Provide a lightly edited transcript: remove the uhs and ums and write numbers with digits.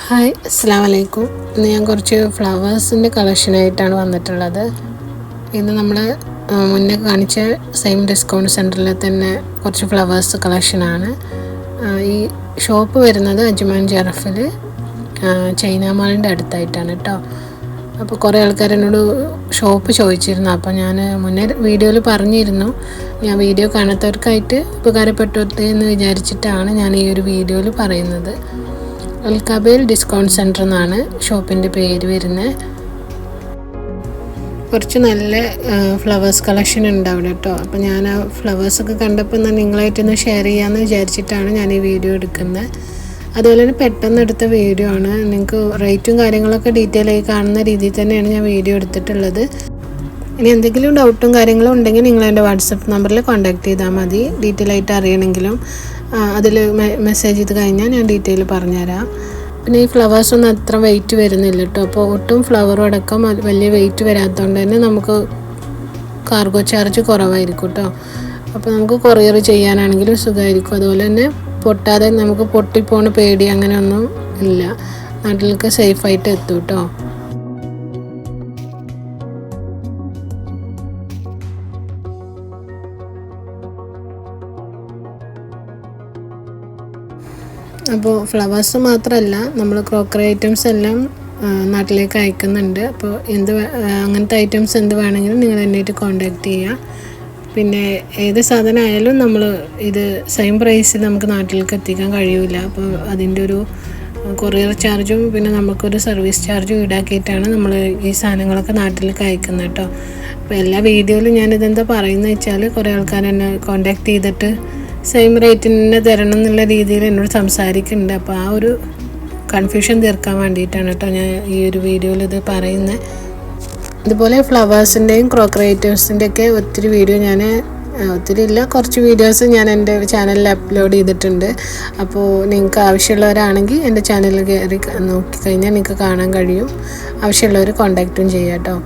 Hi, അസ്സലാമു അലൈക്കും. ഇന്ന് ഞാൻ കുറച്ച് ഫ്ലവേഴ്സിൻ്റെ കളക്ഷനായിട്ടാണ് വന്നിട്ടുള്ളത്. ഇത് നമ്മൾ മുന്നേ കാണിച്ച സെയിം ഡിസ്കൗണ്ട് സെൻറ്ററിൽ തന്നെ കുറച്ച് ഫ്ലവേഴ്സ് കളക്ഷനാണ്. ഈ ഷോപ്പ് വരുന്നത് അജ്മാൻ ജറഫിൽ ചൈന മാളിൻ്റെ അടുത്തായിട്ടാണ് കേട്ടോ. അപ്പോൾ കുറേ ആൾക്കാർ എന്നോട് ഷോപ്പ് ചോദിച്ചിരുന്നു. അപ്പോൾ ഞാൻ മുന്നേ വീഡിയോയിൽ പറഞ്ഞിരുന്നു. ഞാൻ വീഡിയോ കാണാത്തവർക്കായിട്ട് ഉപകാരപ്പെട്ടോട്ടെ എന്ന് വിചാരിച്ചിട്ടാണ് ഞാൻ ഈ ഒരു വീഡിയോയിൽ പറയുന്നത്. അൽക്കബേൽ ഡിസ്കൗണ്ട് സെൻറ്റർ എന്നാണ് ഷോപ്പിൻ്റെ പേര് വരുന്നത്. കുറച്ച് നല്ല ഫ്ലവേഴ്സ് കളക്ഷൻ ഉണ്ട് അവിടെ കേട്ടോ. അപ്പോൾ ഞാൻ ആ ഫ്ലവേഴ്സൊക്കെ കണ്ടപ്പോൾ നിങ്ങളായിട്ടൊന്ന് ഷെയർ ചെയ്യാമെന്ന് വിചാരിച്ചിട്ടാണ് ഞാൻ ഈ വീഡിയോ എടുക്കുന്നത്. അതുപോലെ തന്നെ പെട്ടെന്ന് എടുത്ത വീഡിയോ ആണ്. നിങ്ങൾക്ക് റേറ്റും കാര്യങ്ങളൊക്കെ ഡീറ്റെയിൽ ആയി കാണുന്ന രീതിയിൽ തന്നെയാണ് ഞാൻ വീഡിയോ എടുത്തിട്ടുള്ളത്. ഇനി എന്തെങ്കിലും ഡൗട്ടും കാര്യങ്ങളും ഉണ്ടെങ്കിൽ നിങ്ങൾ എൻ്റെ വാട്സപ്പ് നമ്പറിൽ കോൺടാക്റ്റ് ചെയ്താൽ മതി. ഡീറ്റെയിൽ ആയിട്ട് അറിയണമെങ്കിലും അതിൽ മെസ്സേജ് ചെയ്ത് കഴിഞ്ഞാൽ ഞാൻ ഡീറ്റെയിൽ പറഞ്ഞുതരാം. പിന്നെ ഈ ഫ്ലവേഴ്സൊന്നും അത്ര വെയിറ്റ് വരുന്നില്ല കേട്ടോ. അപ്പോൾ ഒട്ടും ഫ്ലവറും അടക്കം വലിയ വെയിറ്റ് വരാത്തതുകൊണ്ട് തന്നെ നമുക്ക് കാർഗോ ചാർജ് കുറവായിരിക്കും കേട്ടോ. അപ്പോൾ നമുക്ക് കൊറിയർ ചെയ്യാനാണെങ്കിലും സുഖമായിരിക്കും. അതുപോലെ തന്നെ പൊട്ടാതെ നമുക്ക് പൊട്ടിപ്പോണ പേടി അങ്ങനെയൊന്നും ഇല്ല. നാട്ടിലേക്ക് സേഫായിട്ട് എത്തും കേട്ടോ. അപ്പോൾ ഫ്ലവേഴ്സ് മാത്രമല്ല, നമ്മൾ ക്രോക്കറി ഐറ്റംസ് എല്ലാം നാട്ടിലേക്ക് അയക്കുന്നുണ്ട്. അപ്പോൾ അങ്ങനത്തെ ഐറ്റംസ് എന്ത് വേണമെങ്കിലും നിങ്ങൾ എന്നായിട്ട് കോൺടാക്റ്റ് ചെയ്യുക. പിന്നെ ഏത് സാധനമായാലും നമ്മൾ ഇത് സെയിം പ്രൈസിൽ നമുക്ക് നാട്ടിലേക്ക് എത്തിക്കാൻ കഴിയില്ല. അപ്പോൾ അതിൻ്റെ ഒരു കൊറിയർ ചാർജും പിന്നെ നമുക്കൊരു സർവീസ് ചാർജും ഈടാക്കിയിട്ടാണ് നമ്മൾ ഈ സാധനങ്ങളൊക്കെ നാട്ടിലേക്ക് അയക്കുന്നത് കേട്ടോ. അപ്പോൾ എല്ലാ വീഡിയോയിലും ഞാനിതെന്താ പറയുന്നത് വെച്ചാൽ കുറേ ആൾക്കാർ എന്നെ കോൺടാക്റ്റ് ചെയ്തിട്ട് സെയിം റേറ്റിന് തന്നെ തരണം എന്നുള്ള രീതിയിൽ എന്നോട് സംസാരിക്കുന്നുണ്ട്. അപ്പോൾ ആ ഒരു കൺഫ്യൂഷൻ തീർക്കാൻ വേണ്ടിയിട്ടാണ് കേട്ടോ ഞാൻ ഈ ഒരു വീഡിയോയിൽ ഇത് പറയുന്നത്. ഇതുപോലെ ഫ്ലവേഴ്സിൻ്റെയും ക്രോക്കറി ഐറ്റംസിൻ്റെയൊക്കെ ഒത്തിരി വീഡിയോ ഒത്തിരി ഇല്ല, കുറച്ച് വീഡിയോസ് ഞാൻ എൻ്റെ ചാനലിൽ അപ്ലോഡ് ചെയ്തിട്ടുണ്ട്. അപ്പോൾ നിങ്ങൾക്ക് ആവശ്യമുള്ളവരാണെങ്കിൽ എൻ്റെ ചാനലിൽ കയറി നോക്കിക്കഴിഞ്ഞാൽ നിങ്ങൾക്ക് കാണാൻ കഴിയും. ആവശ്യമുള്ളവർ കോൺടാക്റ്റും ചെയ്യാം കേട്ടോ.